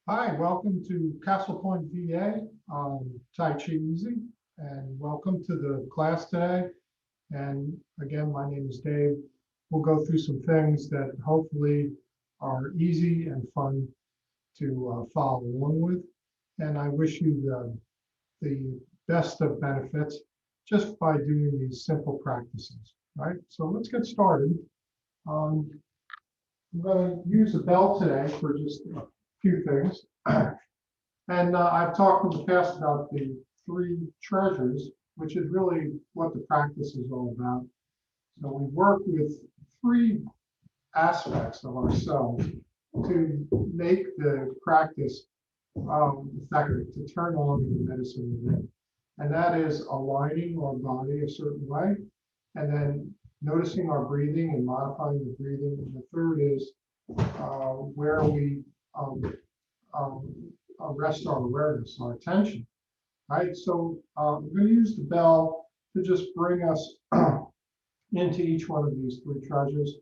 Hi, welcome to Castle Point, VA, Tai Chi Easy, and welcome to the class today. And again, my name is Dave. We'll go through some things that hopefully are easy and fun to follow along with. And I wish you the best of benefits just by doing these simple practices, right? So let's get started. Um, I'm going to use a bell today for just a few things. And I've talked in the past about the three treasures, which is really what the practice is all about. So we work with three aspects of ourselves to make the practice effective, to turn on the medicine within. And that is aligning our body a certain way, and then noticing our breathing and modifying the breathing. And the third is where we um, rest our awareness, our attention, right? So we're going to use the bell to just bring us into each one of these three treasures.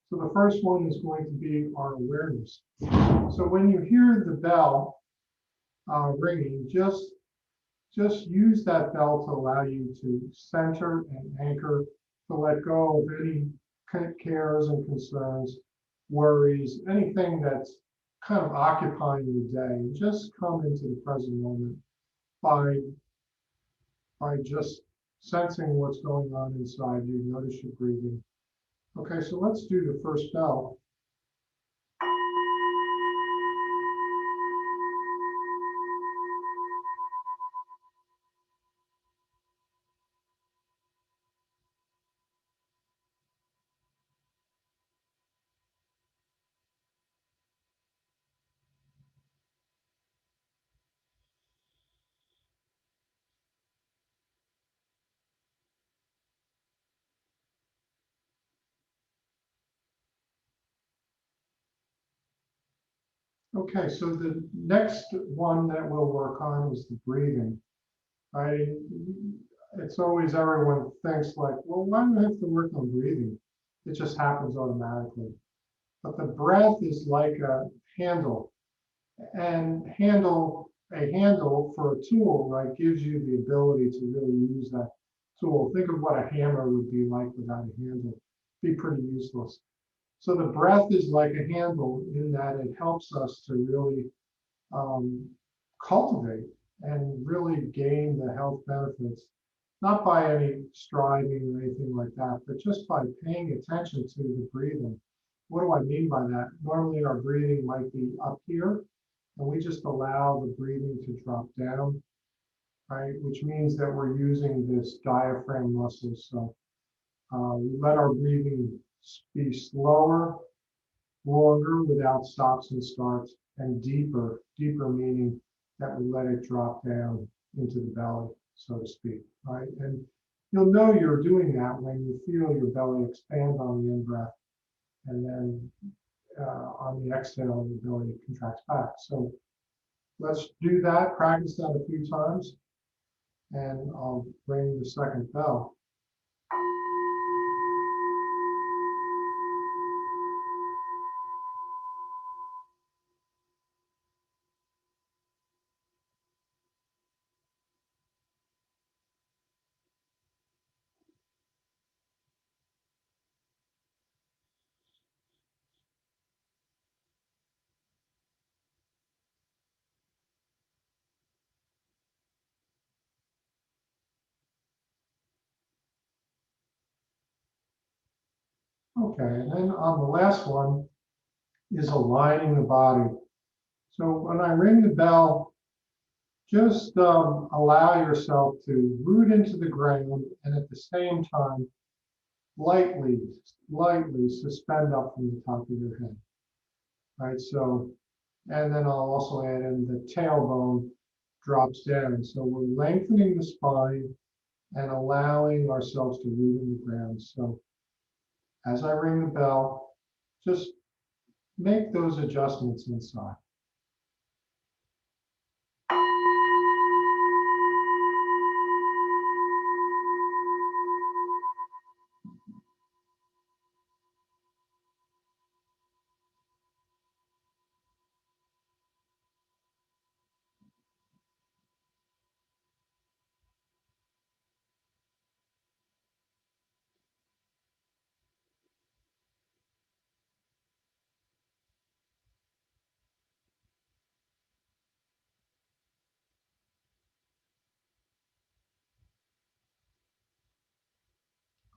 So the first one is going to be our awareness. So when you hear the bell ringing, just use that bell to allow you to center and anchor, to let go of any cares and concerns, worries, anything that's kind of occupying your day. And just come into the present moment by just sensing what's going on inside you. Notice your breathing. Okay, so let's do the first bell. Okay, so the next one that we'll work on is the breathing. I, it's always everyone thinks like, well, why do I have to work on breathing? It just happens automatically. But the breath is like a handle, and a handle for a tool, right, gives you the ability to really use that tool. Think of what a hammer would be like without a handle. Be pretty useless. So the breath is like a handle in that it helps us to really um, cultivate and really gain the health benefits, not by any striving or anything like that, but just by paying attention to the breathing. What do I mean by that? Normally our breathing might be up here, and we just allow the breathing to drop down, right? Which means that we're using this diaphragm muscle. So we let our breathing be slower, longer without stops and starts, and deeper, deeper meaning that we let it drop down into the belly, so to speak, right? And you'll know you're doing that when you feel your belly expand on the in-breath, and then on the exhale, your belly contracts back. So let's do that, practice that a few times, and I'll ring the second bell. Okay, and then on the last one is aligning the body. So when I ring the bell, just allow yourself to root into the ground and at the same time, lightly, lightly suspend up from the top of your head, right? So, and then I'll also add in the tailbone drops down. So we're lengthening the spine and allowing ourselves to root in the ground. So as I ring the bell, just make those adjustments inside.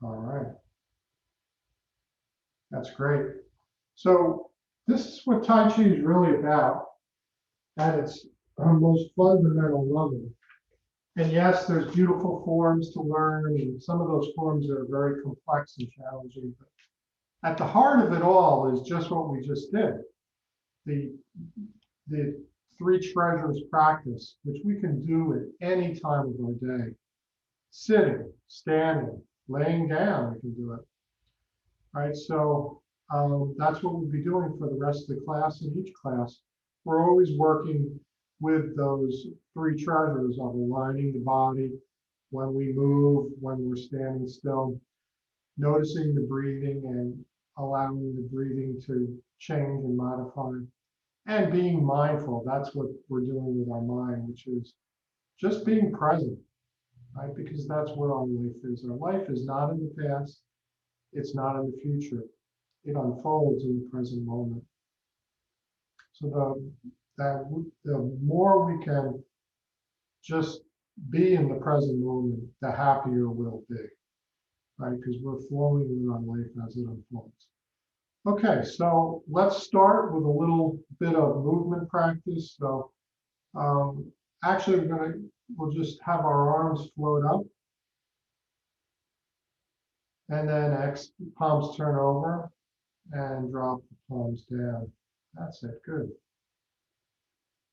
All right. That's great. So this is what Tai Chi is really about at its most fundamental level. And yes, there's beautiful forms to learn, and some of those forms are very complex and challenging. But at the heart of it all is just what we just did. The, the three treasures practice, which we can do at any time of our day. Sitting, standing, laying down, we can do it. Right, so that's what we'll be doing for the rest of the class. In each class, we're always working with those three treasures of aligning the body when we move, when we're standing still, noticing the breathing and allowing the breathing to change and modify, and being mindful. That's what we're doing with our mind, which is just being present, right? Because that's where our life is. Our life is not in the past, it's not in the future. It unfolds in the present moment. So the more we can just be in the present moment, the happier we'll be, right? Because we're flowing with our life as it unfolds. Okay, so let's start with a little bit of movement practice. So actually, we'll just have our arms float up, and then palms turn over and drop the palms down. That's it. Good.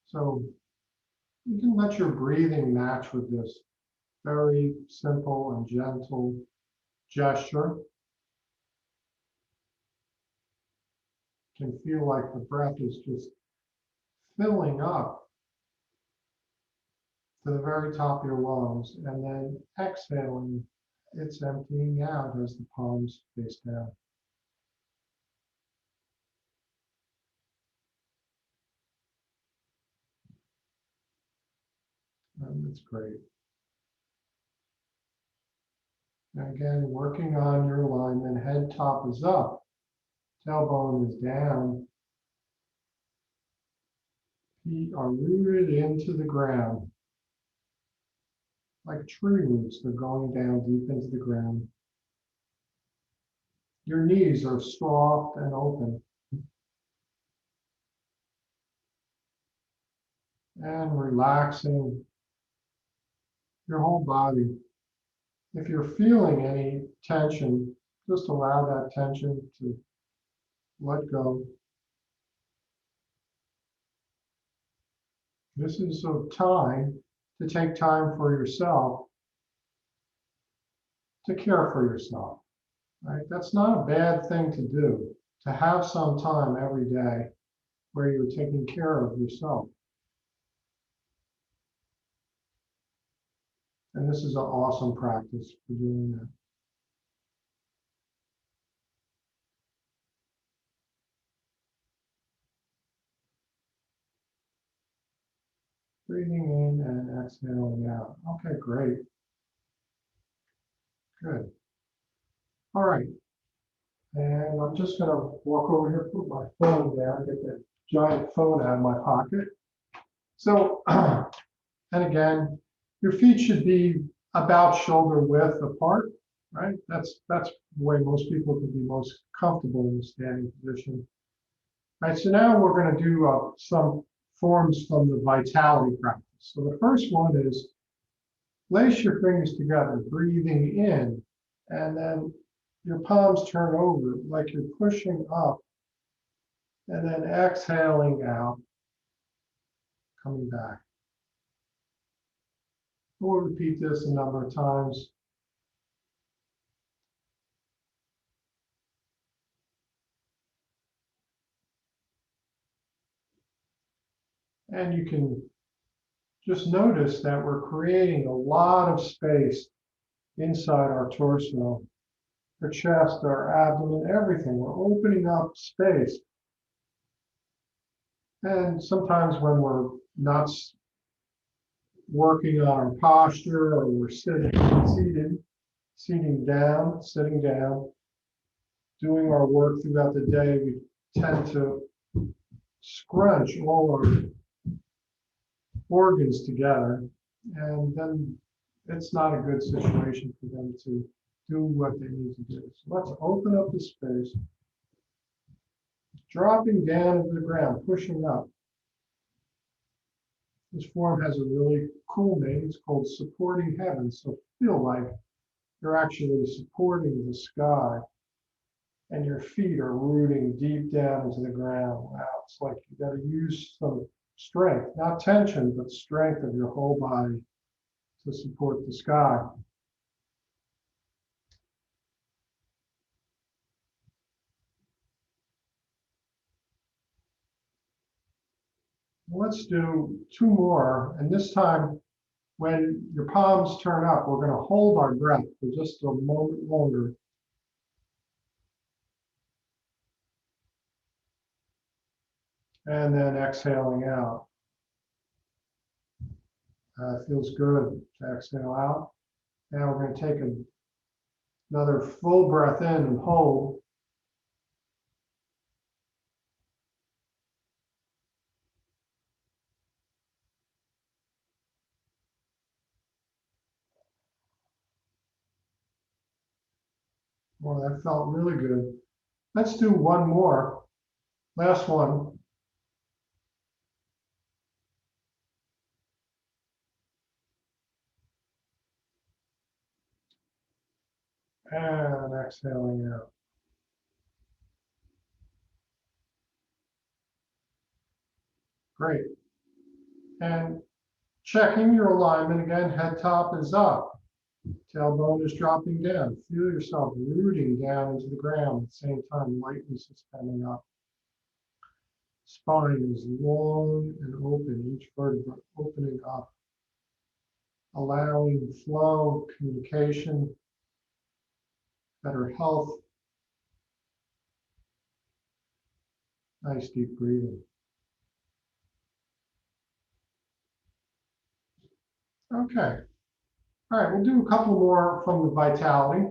So you can let your breathing match with this very simple and gentle gesture. You can feel like the breath is just filling up to the very top of your lungs, and then exhaling, it's emptying out as the palms face down. And that's great. And again, working on your alignment, head top is up, tailbone is down. Feet are rooted into the ground. Like tree roots, they're going down deep into the ground. Your knees are soft and open. And relaxing your whole body. If you're feeling any tension, just allow that tension to let go. This is a time to take time for yourself, to care for yourself, right? That's not a bad thing to do, to have some time every day where you're taking care of yourself. And this is an awesome practice for doing that. Breathing in and exhaling out. Okay, great. Good. All right. And I'm just going to walk over here, put my phone down, get that giant phone out of my pocket. So, and again, your feet should be about shoulder width apart, right? That's the way most people can be most comfortable in the standing position. All right, so now we're going to do some forms from the vitality practice. So the first one is lace your fingers together, breathing in, and then your palms turn over like you're pushing up, and then exhaling out, coming back. We'll repeat this a number of times. And you can just notice that we're creating a lot of space inside our torso, our chest, our abdomen, everything. We're opening up space. And sometimes when we're not working on our posture, or we're sitting down, doing our work throughout the day, we tend to scrunch all our organs together, and then it's not a good situation for them to do what they need to do. So let's open up the space, dropping down to the ground, pushing up. This form has a really cool name. It's called supporting heaven. So feel like you're actually supporting the sky and your feet are rooting deep down into the ground. Wow, it's like you got to use some strength, not tension, but strength of your whole body to support the sky. Let's do two more. And this time, when your palms turn up, we're going to hold our breath for just a moment longer. And then exhaling out. Feels good to exhale out. Now we're going to take another full breath in and hold. Well, that felt really good. Let's do one more. Last one. And exhaling out. Great. And checking your alignment again, head top is up. Tailbone is dropping down. Feel yourself rooting down into the ground. At the same time, lightness is coming up. Spine is long and open, each vertebra opening up, allowing flow, communication, better health. Nice deep breathing. Okay. All right, we'll do a couple more from the vitality.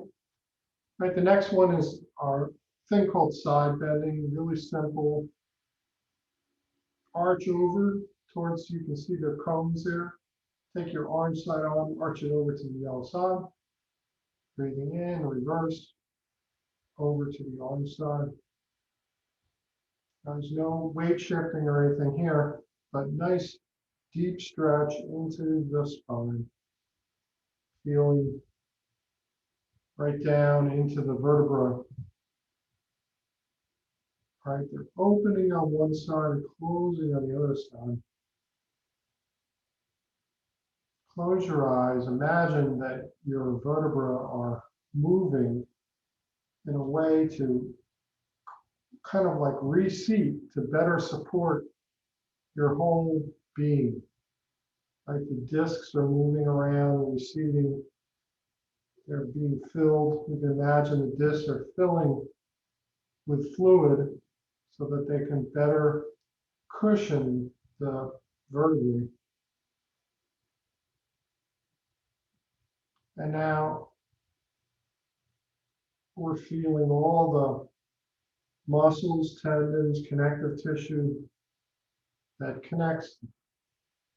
Right, the next one is our thing called side bending, really simple. Arch over towards, you can see the cones there. Take your orange side arm, arch it over to the yellow side. Breathing in, reverse, over to the orange side. There's no weight shifting or anything here, but nice deep stretch into the spine. Feeling right down into the vertebra. Right, they're opening on one side and closing on the other side. Close your eyes. Imagine that your vertebrae are moving in a way to kind of like reseat to better support your whole being. Like the discs are moving around and receding. They're being filled. You can imagine the discs are filling with fluid so that they can better cushion the vertebrae. And now we're feeling all the muscles, tendons, connective tissue that connects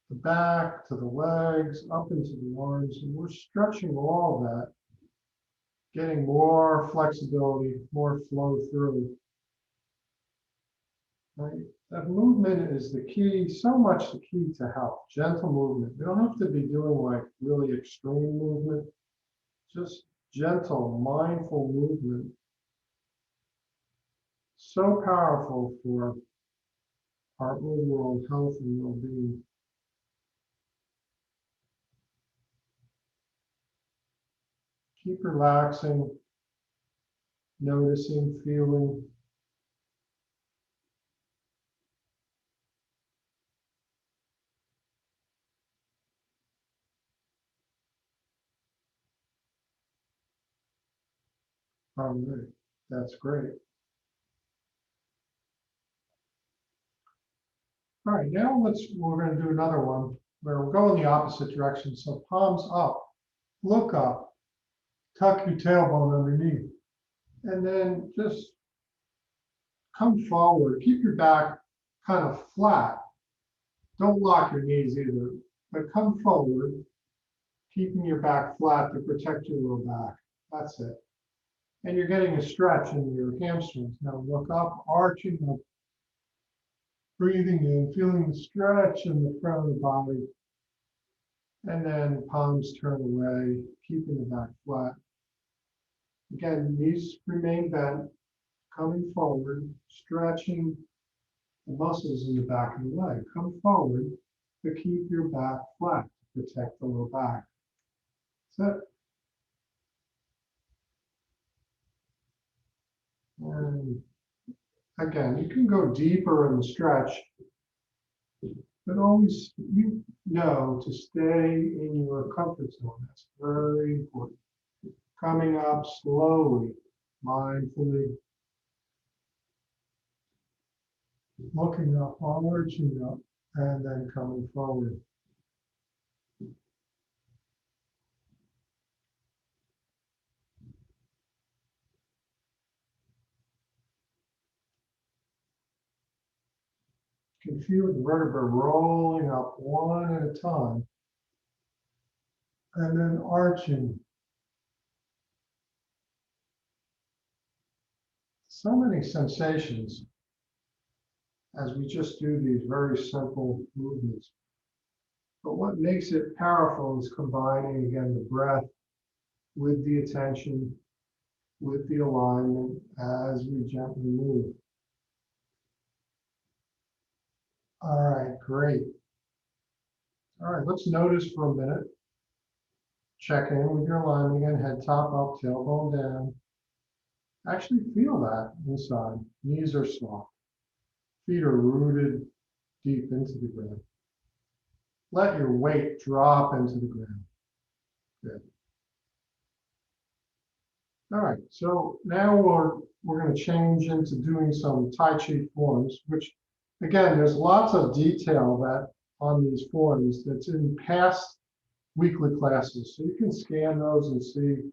the back to the legs, up into the arms, and we're stretching all of that, getting more flexibility, more flow through. Right? That movement is the key, so much the key to health. Gentle movement. We don't have to be doing like really extreme movement, just gentle, mindful movement. So powerful for our overall health and well-being. Keep relaxing, noticing, feeling. All right, that's great. All right, now we're going to do another one where we'll go in the opposite direction. So palms up, look up, tuck your tailbone underneath, and then just come forward. Keep your back kind of flat. Don't lock your knees either, but come forward, keeping your back flat to protect your low back. That's it. And you're getting a stretch in your hamstrings. Now look up, arching up, breathing in, feeling the stretch in the front of the body. And then palms turn away, keeping the back flat. Again, knees remain bent, coming forward, stretching the muscles in the back of the leg. Come forward to keep your back flat, to protect the low back. That's it. And again, you can go deeper in the stretch, but always you know to stay in your comfort zone. That's very important. Coming up slowly, mindfully, looking up, arching up, and then coming forward. You can feel the vertebra rolling up one at a time, and then arching. So many sensations as we just do these very simple movements. But what makes it powerful is combining again the breath with the attention, with the alignment as we gently move. All right, great. All right, let's notice for a minute. Check in with your alignment again, head top up, tailbone down. Actually feel that inside. Knees are soft. Feet are rooted deep into the ground. Let your weight drop into the ground. Good. All right, so now we're going to change into doing some Tai Chi forms, which again, there's lots of detail that on these forms that's in past weekly classes. So you can scan those and see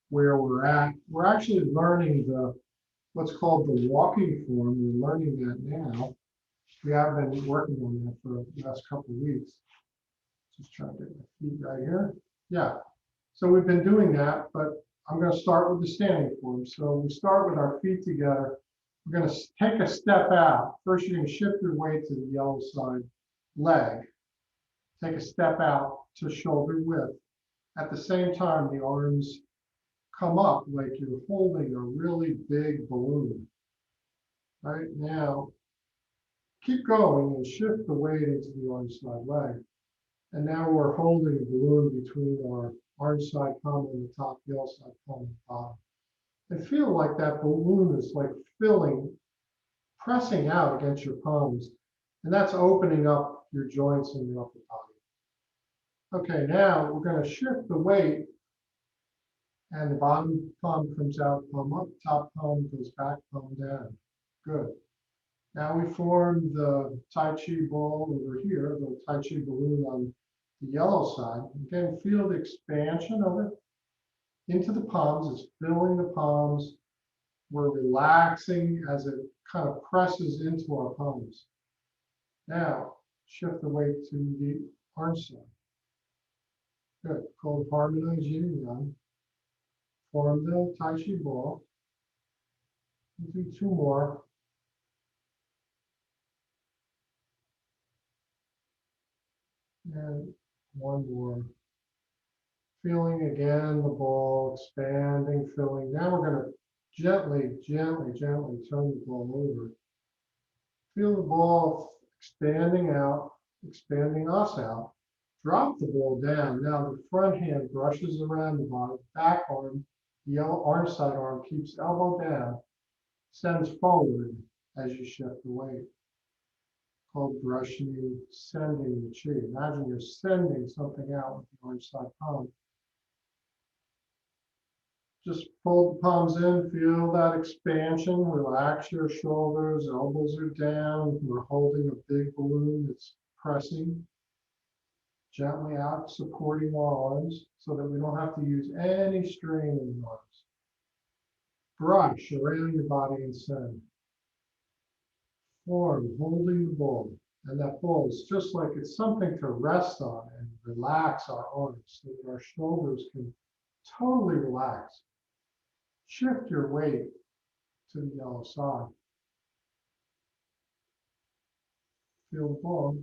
where we're at. We're actually learning what's called the walking form. We're learning that now. We have been working on that for the last couple of weeks. Just trying to get my feet right here. Yeah. So we've been doing that, but I'm going to start with the standing form. So we start with our feet together. We're going to take a step out. First, you're going to shift your weight to the yellow side leg. Take a step out to shoulder width. At the same time, the arms come up like you're holding a really big balloon. Right now, keep going and shift the weight into the arm side leg. And now we're holding a balloon between our arm side palm on the top, yellow side palm on the bottom. And feel like that balloon is like pressing out against your palms. And that's opening up your joints in your upper body. Okay, now we're going to shift the weight and the bottom palm comes out, palm up, top palm goes back, palm down. Good. Now we form the Tai Chi ball over here, the Tai Chi balloon on the yellow side. Again, feel the expansion of it into the palms. It's filling the palms. We're relaxing as it kind of presses into our palms. Now, shift the weight to the arm side. Good. Called harmonize yin and yang. Form the Tai Chi ball. We'll do two more. And one more. Feeling again the ball expanding, filling. Now we're going to gently turn the ball over. Feel the ball expanding out, expanding us out. Drop the ball down. Now the front hand brushes around the body, back arm, the yellow arm side arm keeps elbow down, sends forward as you shift the weight. Called brushing, sending the chi. Imagine you're sending something out with the arm side palm. Just fold the palms in, feel that expansion, relax your shoulders, elbows are down. We're holding a big balloon that's pressing gently out, supporting our arms so that we don't have to use any strain in the arms. Brush around your body and send. Form, holding the ball. And that ball is just like it's something to rest on and relax our arms so that our shoulders can totally relax. shift your weight to the yellow side. Feel the ball.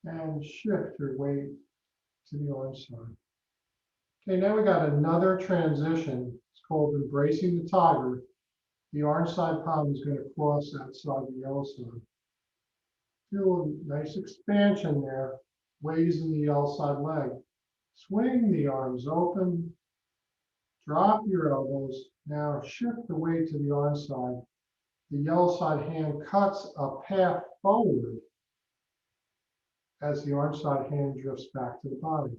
And shift your weight to the orange side. Okay, now we got another transition. It's called embracing the tiger. The orange side palm is going to cross outside the yellow side. Feel a nice expansion there, ways in the yellow side leg. Swing the arms open, drop your elbows. Now shift the weight to the orange side. The yellow side hand cuts a path forward as the orange side hand drifts back to the body.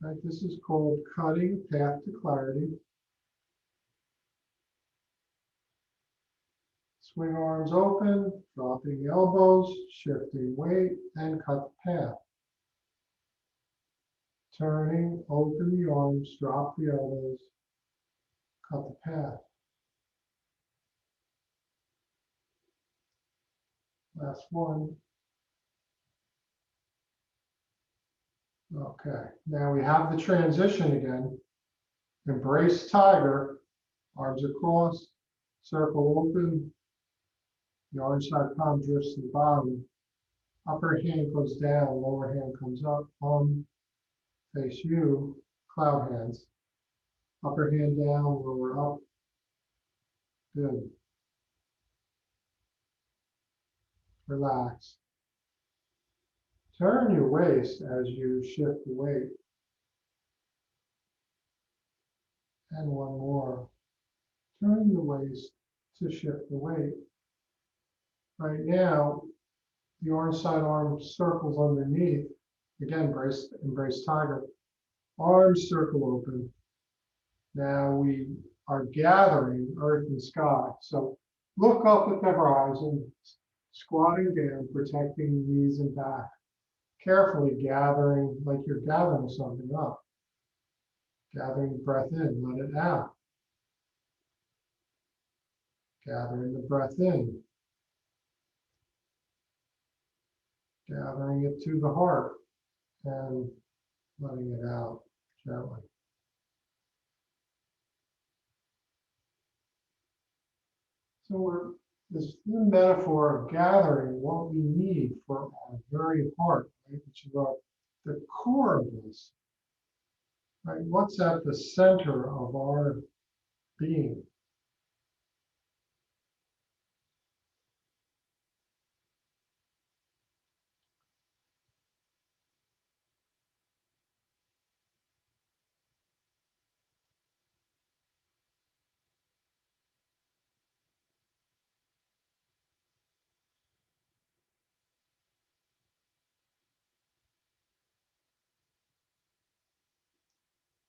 Right, this is called cutting a path to clarity. Swing arms open, dropping elbows, shifting weight, and cut the path. Turning, open the arms, drop the elbows, cut the path. Last one. Okay, now we have the transition again. Embrace tiger, arms across, circle open, the orange side palm drifts to the bottom, upper hand goes down, lower hand comes up, palm face you, cloud hands, upper hand down, lower up, good. Relax. Turn your waist as you shift the weight. And one more. Turn the waist to shift the weight. Right now, the orange side arm circles underneath. Again, embrace tiger. Arms circle open. Now we are gathering earth and sky. So look up at the horizon, squatting down, protecting knees and back. Carefully gathering, like you're gathering something up. Gathering breath in, let it out. Gathering the breath in. Gathering it to the heart and letting it out gently. So this is the metaphor of gathering what we need for our very heart, right? Which is the core of this, right? What's at the center of our being?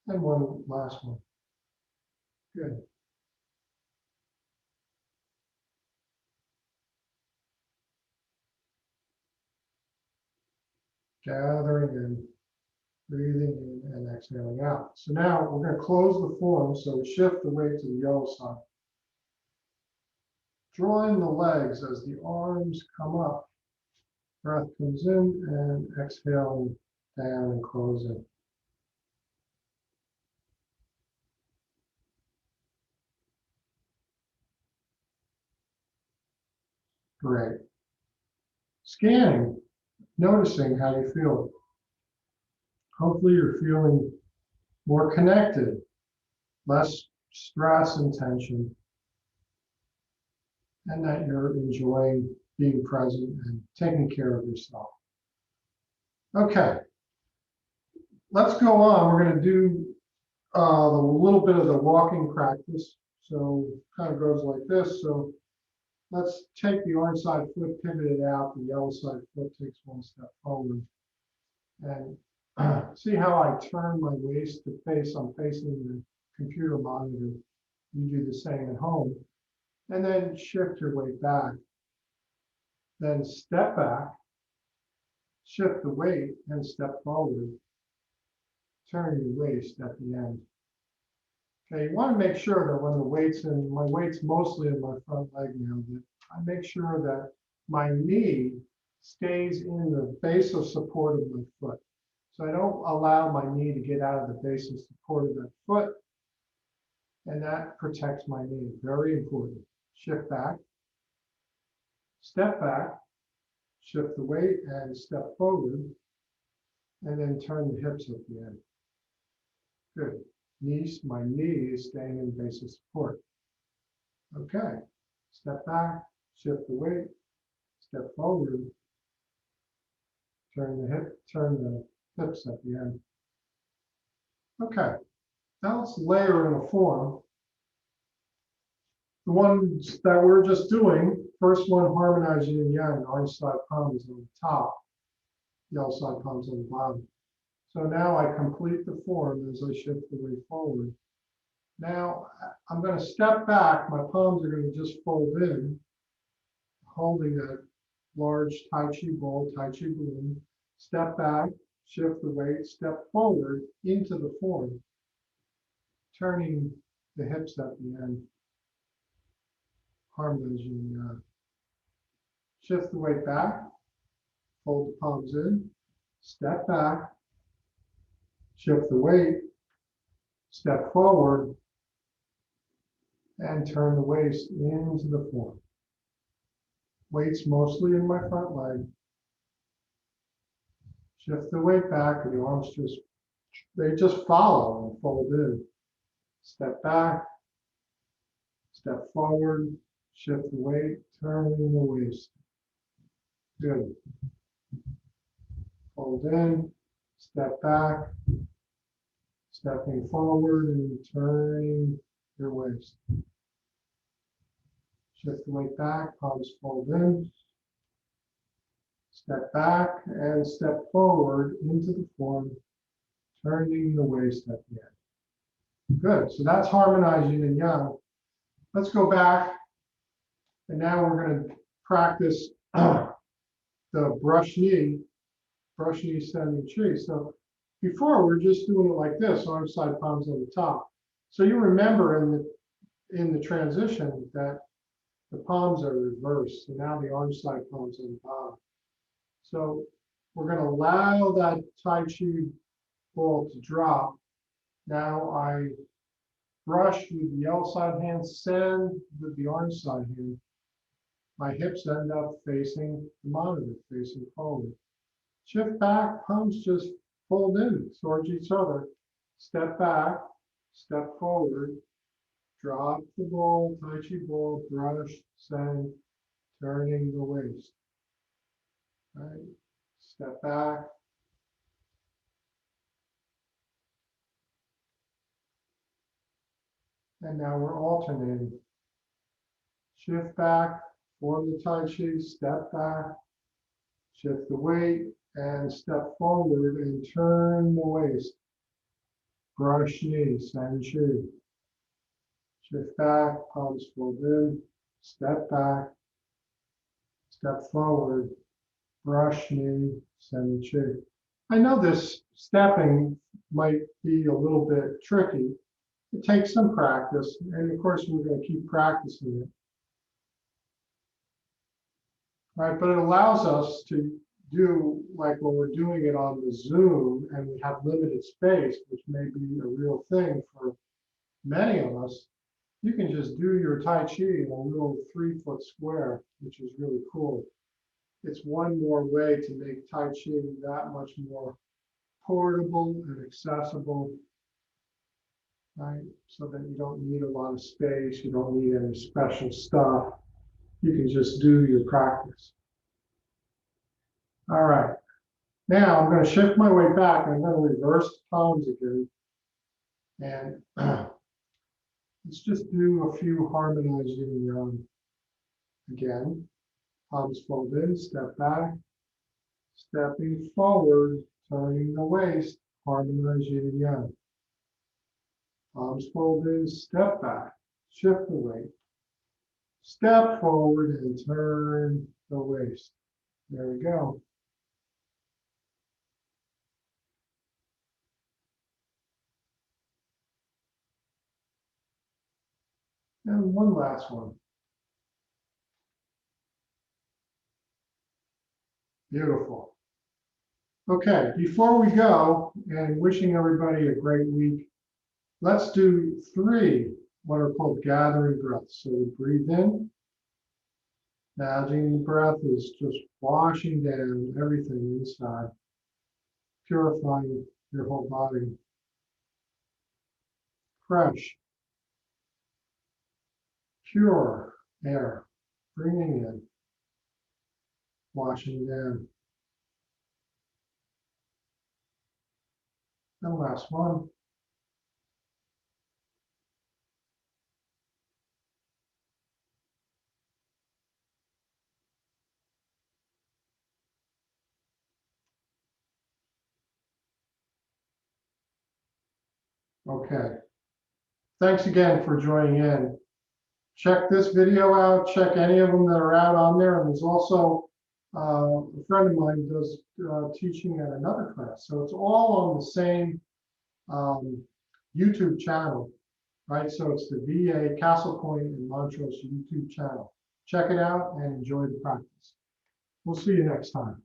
And one last one. Good. Gathering in, breathing in, and exhaling out. So now we're going to close the form. So we shift the weight to the yellow side. Drawing the legs as the arms come up. Breath comes in and exhaling down and closing. Great. Scanning, noticing how you feel. Hopefully you're feeling more connected, less stress and tension, and that you're enjoying being present and taking care of yourself. Okay, let's go on. We're going to do a little bit of the walking practice. So kind of goes like this. So let's take the orange side foot, pivot it out. The yellow side foot takes one step forward. And see how I turn my waist to face. I'm facing the computer monitor. You do the same at home. And then shift your weight back. Then step back, shift the weight, and step forward. Turn your waist at the end. Okay, you want to make sure that when the weight's in, my weight's mostly in my front leg now, that I make sure that my knee stays in the base of support of my foot. So I don't allow my knee to get out of the base of support of that foot, and that protects my knee. Very important. Shift back, step back, shift the weight and step forward, and then turn the hips at the end. Good. Knees, my knee is staying in base of support. Okay. Step back, shift the weight, step forward, turn the hips at the end. Okay. Now let's layer in a form. The ones that we're just doing, first one harmonizing yin and yang, orange side palms on the top, yellow side palms on the bottom. So now I complete the form as I shift the weight forward. Now I'm going to step back. My palms are going to just fold in, holding that large Tai Chi ball, Tai Chi balloon. Step back, shift the weight, step forward into the form, turning the hips at the end, harmonizing. Shift the weight back, fold the palms in, step back, shift the weight, step forward, and turn the waist into the form. Weight's mostly in my front leg. Shift the weight back, and the arms they just follow and fold in. Step back, step forward, shift the weight, turning the waist. Good. Fold in, step back, stepping forward and turning your waist. Shift the weight back, palms fold in, step back and step forward into the form, turning the waist at the end. Good, so that's harmonizing yin and yang. Let's go back, and now we're going to practice the brush knee standing tree. So before we're just doing it like this, arm side palms on the top. So you remember in the transition that the palms are reversed. So now the arm side palms on the bottom. So we're going to allow that Tai Chi ball to drop. Now I brush with the yellow side hand, send with the orange side hand. My hips end up facing the monitor, facing forward. Shift back, palms just fold in towards each other. Step back, step forward, drop the ball, Tai Chi ball, brush, send, turning the waist. Right. Step back. And now we're alternating. Shift back, form the Tai Chi, step back, shift the weight, and step forward and turn the waist. Brush knee, send chi. Shift back, palms fold in, step back, step forward, brush knee, send chi. I know this stepping might be a little bit tricky. It takes some practice, and of course we're going to keep practicing it. Right, but it allows us to do like when we're doing it on the Zoom and we have limited space, which may be a real thing for many of us. You can just do your Tai Chi in a little 3-foot square, which is really cool. It's one more way to make Tai Chi that much more portable and accessible, right? So that you don't need a lot of space, you don't need any special stuff. You can just do your practice. All right. Now I'm going to shift my weight back. I'm going to reverse the palms again. And let's just do a few harmonizing again. Palms fold in, step back, stepping forward, turning the waist, harmonizing yang. Palms fold in, step back, shift the weight, step forward and turn the waist. There we go. And one last one. Beautiful. Okay, before we go, and wishing everybody a great week, let's do 3 what are called gathering breaths. So we breathe in. Imagine the breath is just washing down everything inside, purifying your whole body. Fresh, pure air, bringing in, washing down. And last one. Okay. Thanks again for joining in. Check this video out. Check any of them that are out on there. And there's also a friend of mine who does teaching at another class. So it's all on the same YouTube channel, right? So it's the VA Castle Point and Montrose YouTube channel. Check it out and enjoy the practice. We'll see you next time.